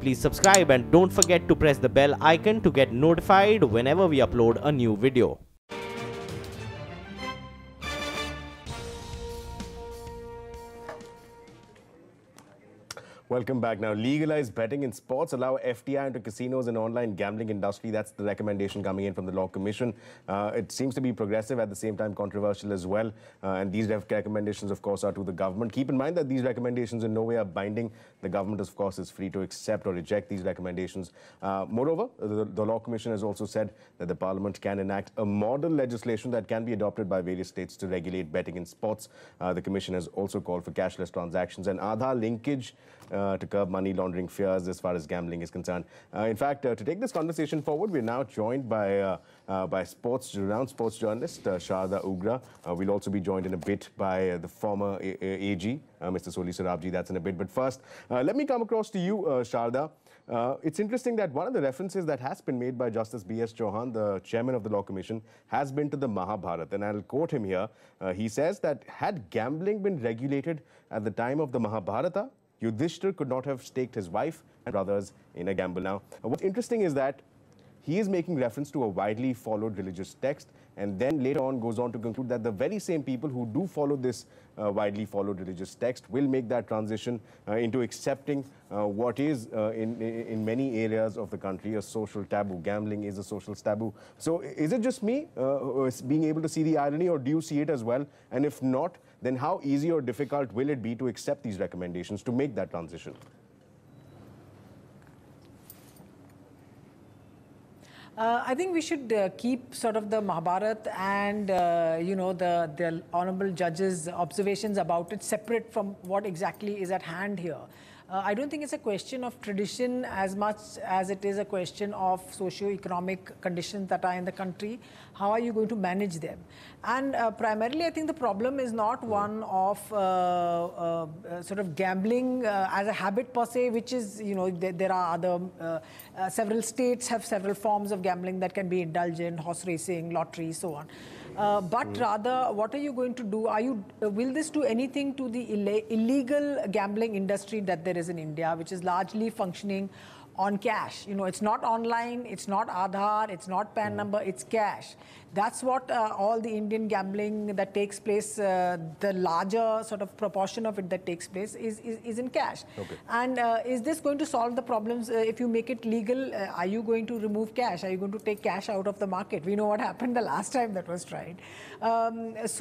please subscribe and don't forget to press the bell icon to get notified whenever we upload a new video. Welcome back. Now, legalize betting in sports, allow FDI into casinos and online gambling industry. That's the recommendation coming in from the Law Commission. It seems to be progressive, at the same time controversial as well. And these recommendations, of course, are to the government. Keep in mind that these recommendations in no way are binding. The government, of course, is free to accept or reject these recommendations. Moreover, the Law Commission has also said that the Parliament can enact a model legislation that can be adopted by various states to regulate betting in sports. The Commission has also called for cashless transactions and Aadhaar linkage to curb money laundering fears as far as gambling is concerned. In fact, to take this conversation forward, we're now joined by renowned sports journalist Sharda Ugra. We'll also be joined in a bit by the former AG, Mr. Soli Sarabji. That's in a bit. But first, let me come across to you, Sharda. It's interesting that one of the references that has been made by Justice B.S. Chauhan, the chairman of the Law Commission, has been to the Mahabharata. And I'll quote him here. He says that had gambling been regulated at the time of the Mahabharata, Yudhishthir could not have staked his wife and brothers in a gamble. Now, what's interesting is that he is making reference to a widely followed religious text, and then later on goes on to conclude that the very same people who do follow this widely followed religious text will make that transition into accepting what is in many areas of the country a social taboo. Gambling is a social taboo. So is it just me being able to see the irony, or do you see it as well? And if not, then how easy or difficult will it be to accept these recommendations to make that transition? I think we should keep sort of the Mahabharata and, the honorable judge's observations about it separate from what exactly is at hand here. I don't think it's a question of tradition as much as it is a question of socio-economic conditions that are in the country. How are you going to manage them? And primarily, I think the problem is not one of sort of gambling as a habit per se, which is, there are other, several states have several forms of gambling that can be indulgent, horse racing, lottery, so on. But rather, what are you going to do? Will this do anything to the illegal gambling industry that there is in India, which is largely functioning on cash? It's not online, it's not Aadhaar, it's not PAN number, it's cash. That's what all the Indian gambling that takes place, the larger sort of proportion of it that takes place is in cash. Okay. And is this going to solve the problems if you make it legal? Are you going to remove cash? Are you going to take cash out of the market? We know what happened the last time that was tried. That's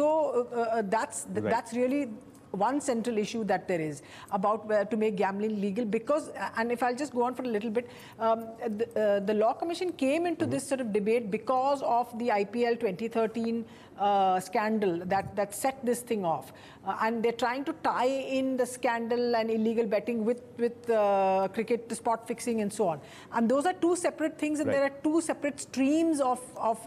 really one central issue that there is about to make gambling legal, because, and if I'll just go on for a little bit, the Law Commission came into this sort of debate because of the IPL 2013 scandal that set this thing off. And they're trying to tie in the scandal and illegal betting with cricket, the spot fixing and so on. And those are two separate things, and there are two separate streams of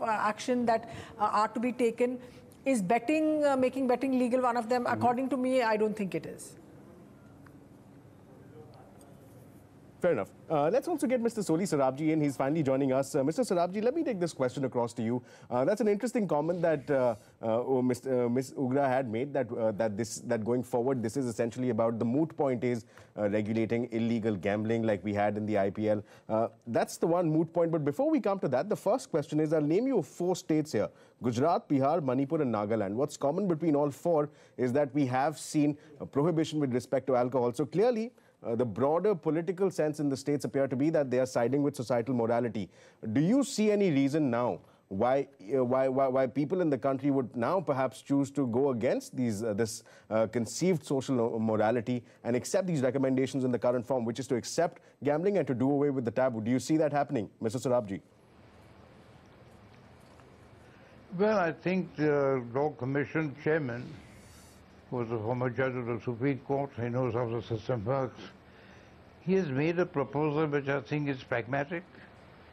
action that are to be taken. Is betting, making betting legal one of them? According to me, I don't think it is. Fair enough. Let's also get Mr. Soli Sarabji in. He's finally joining us. Mr. Sarabji, let me take this question across to you. That's an interesting comment that Ms. Ugra had made, that going forward, this is essentially about the moot point is regulating illegal gambling like we had in the IPL. That's the one moot point. But before we come to that, the first question is, I'll name you 4 states here: Gujarat, Bihar, Manipur and Nagaland. What's common between all 4 is that we have seen a prohibition with respect to alcohol. So clearly, the broader political sense in the states appear to be that they are siding with societal morality. Do you see any reason now why people in the country would now perhaps choose to go against this conceived social morality and accept these recommendations in the current form, which is to accept gambling and to do away with the taboo? Do you see that happening, Mr. Sarabji? Well, I think the Law Commission chairman was a former judge of the Supreme Court. He knows how the system works. He has made a proposal which I think is pragmatic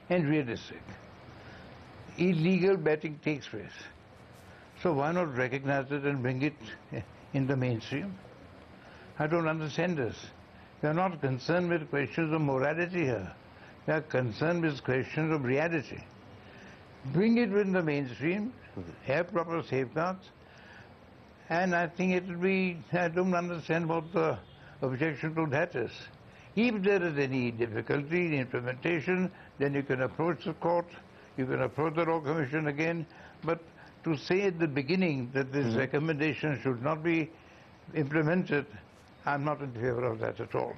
and realistic. Illegal betting takes place. So why not recognize it and bring it in the mainstream? I don't understand this. We are not concerned with questions of morality here. We are concerned with questions of reality. Bring it in the mainstream, have proper safeguards, and I think it will be, I don't understand what the objection to that is. If there is any difficulty in implementation, then you can approach the court, you can approach the Law Commission again, but to say at the beginning that this recommendation should not be implemented, I'm not in favor of that at all.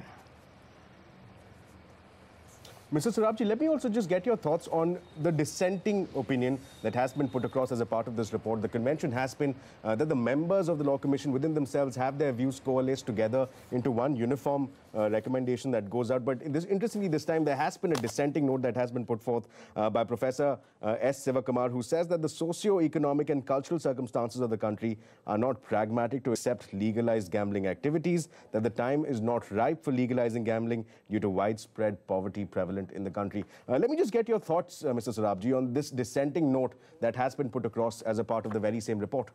Mr. Sarabji, let me also just get your thoughts on the dissenting opinion that has been put across as a part of this report. The convention has been that the members of the Law Commission within themselves have their views coalesced together into one uniform recommendation that goes out. But interestingly, this time there has been a dissenting note that has been put forth by Professor S. Sivakumar, who says that the socio-economic and cultural circumstances of the country are not pragmatic to accept legalized gambling activities, that the time is not ripe for legalizing gambling due to widespread poverty prevalent in the country. Let me just get your thoughts, Mr. Sarabji, on this dissenting note that has been put across as a part of the very same report.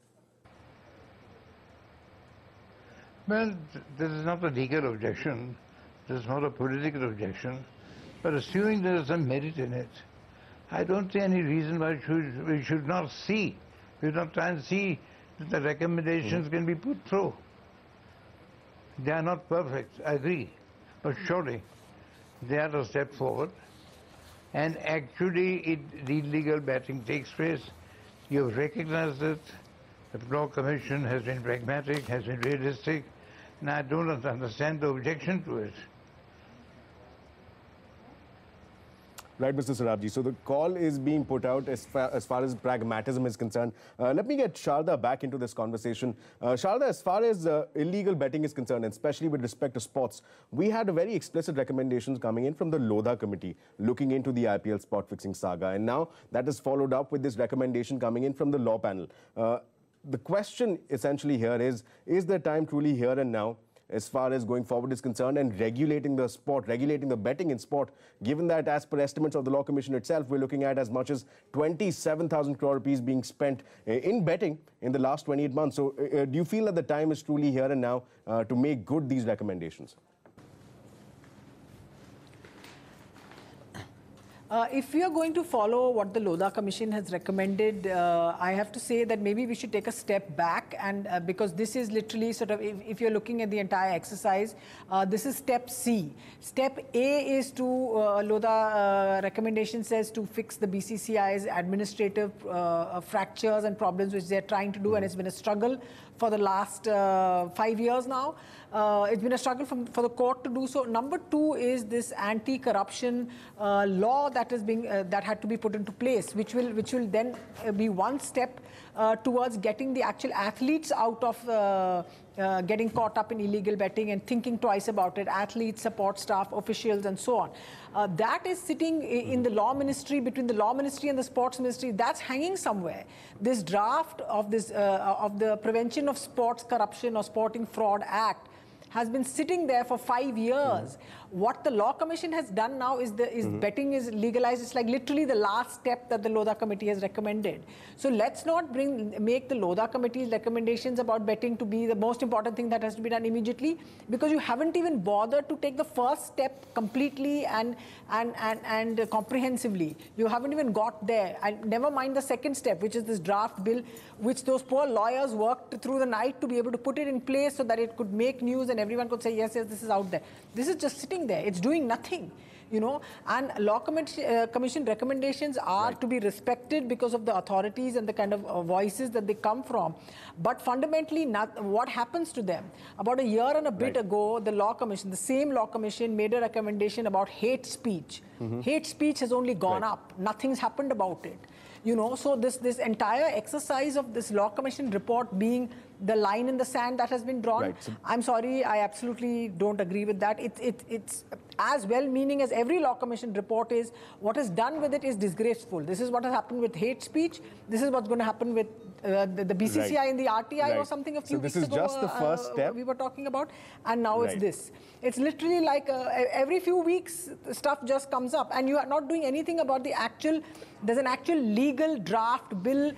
Well, this is not a legal objection, this is not a political objection, but assuming there is some merit in it, I don't see any reason why we should not see, we should not try and see that the recommendations can be put through. They are not perfect, I agree, but surely they are a step forward. And actually, illegal betting takes place. You have recognized it. The Law Commission has been pragmatic, has been realistic, and I do not understand the objection to it. Right, Mr. Sarabji. So the call is being put out as far as pragmatism is concerned. Let me get Sharda back into this conversation. Sharda, as far as illegal betting is concerned, and especially with respect to sports, we had a very explicit recommendations coming in from the Lodha committee looking into the IPL spot fixing saga. And now that is followed up with this recommendation coming in from the law panel. The question essentially here is the time truly here and now as far as going forward is concerned and regulating the sport, regulating the betting in sport, given that as per estimates of the Law Commission itself, we're looking at as much as 27,000 crore rupees being spent in betting in the last 28 months. So do you feel that the time is truly here and now to make good these recommendations? If we are going to follow what the Lodha Commission has recommended, I have to say that maybe we should take a step back, and because this is literally sort of, if you're looking at the entire exercise, this is step C. Step A is to, Lodha recommendation says to fix the BCCI's administrative fractures and problems which they're trying to do, and it's been a struggle for the last 5 years now. It's been a struggle for the court to do so. Number two is this anti-corruption law that is being that had to be put into place, which will then be one step towards getting the actual athletes out of getting caught up in illegal betting and thinking twice about it. Athletes, support staff, officials, and so on. That is sitting in the law ministry, between the law ministry and the sports ministry. That's hanging somewhere. This draft of this of the Prevention of Sports Corruption or Sporting Fraud Act has been sitting there for 5 years. What the Law Commission has done now is betting is legalized. It's like literally the last step that the Lodha Committee has recommended. So let's not make the Lodha Committee's recommendations about betting to be the most important thing that has to be done immediately, because you haven't even bothered to take the first step completely and comprehensively. You haven't even got there. And never mind the second step, which is this draft bill, which those poor lawyers worked through the night to be able to put it in place so that it could make news and everyone could say, yes, yes, this is out there. This is just sitting there. It's doing nothing, you know. And Law Commission recommendations are to be respected because of the authorities and the kind of voices that they come from. But fundamentally, what happens to them? About a year and a bit ago, the Law Commission, the same Law Commission, made a recommendation about hate speech. Hate speech has only gone up. Nothing's happened about it. You know, so this entire exercise of this Law Commission report being the line in the sand that has been drawn, I'm sorry, I absolutely don't agree with that. It's as well-meaning as every Law Commission report is. What is done with it is disgraceful. This is what has happened with hate speech. This is what's going to happen with the BCCI and the RTI or something a few weeks ago. So this is just the first step we were talking about, and now it's this. It's literally like every few weeks stuff just comes up, and you are not doing anything about the actual. There's an actual legal draft bill,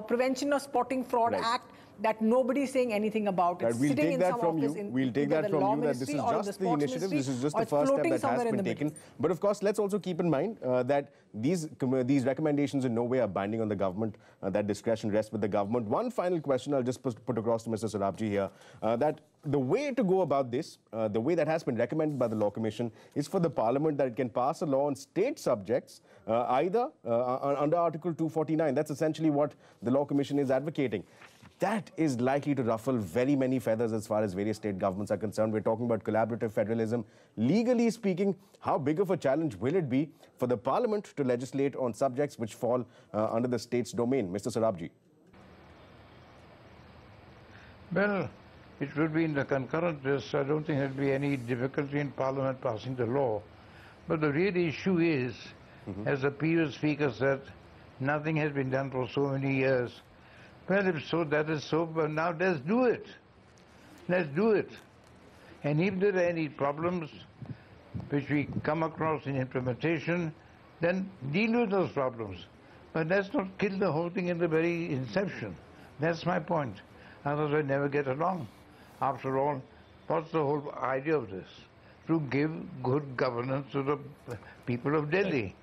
Prevention of Sporting Fraud Act, that nobody's saying anything about. It's We'll sitting take in that some from office you. in We'll take either that the law from you that this ministry is or just the sports initiative. ministry, This is just or the it's first step floating that somewhere has in been the middle. taken. But of course, let's also keep in mind that these recommendations in no way are binding on the government. That discretion rests with the government. One final question I'll just put across to Mr. Sarabji here, that the way to go about this, the way that has been recommended by the Law Commission, is for the Parliament that it can pass a law on state subjects, either under Article 249. That's essentially what the Law Commission is advocating. That is likely to ruffle very many feathers as far as various state governments are concerned. We're talking about collaborative federalism. Legally speaking, how big of a challenge will it be for the Parliament to legislate on subjects which fall under the state's domain? Mr. Sarabji. Well, it will be in the concurrent list. I don't think there will be any difficulty in Parliament passing the law. But the real issue is, as the previous speaker said, nothing has been done for so many years. Well, if so, that is so, but now let's do it. Let's do it. And if there are any problems which we come across in implementation, then deal with those problems. But let's not kill the whole thing in the very inception. That's my point. Otherwise, we never get along. After all, what's the whole idea of this? To give good governance to the people of Delhi.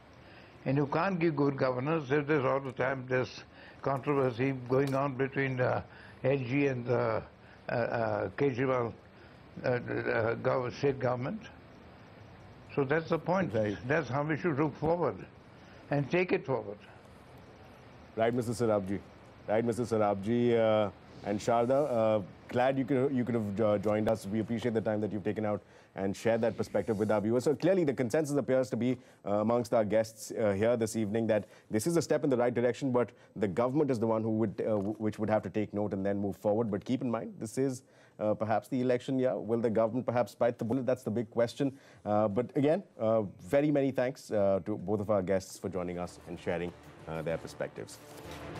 And you can't give good governance if there's all the time this controversy going on between LG and the Kejriwal state government. So that's the point. Right. That's how we should look forward and take it forward. Right, Mr. Sarabji. Right, Mr. Sarabji. And Sharda, glad you could have joined us. We appreciate the time that you've taken out and shared that perspective with our viewers. So clearly the consensus appears to be amongst our guests here this evening that this is a step in the right direction, but the government is the one who which would have to take note and then move forward. But keep in mind, this is perhaps the election year. Will the government perhaps bite the bullet? That's the big question. But again, very many thanks to both of our guests for joining us and sharing their perspectives.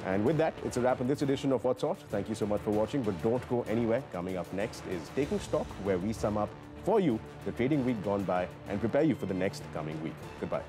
And with that, it's a wrap on this edition of What's Hot. Thank you so much for watching, but don't go anywhere. Coming up next is Taking Stock, where we sum up for you the trading week gone by and prepare you for the next coming week. Goodbye.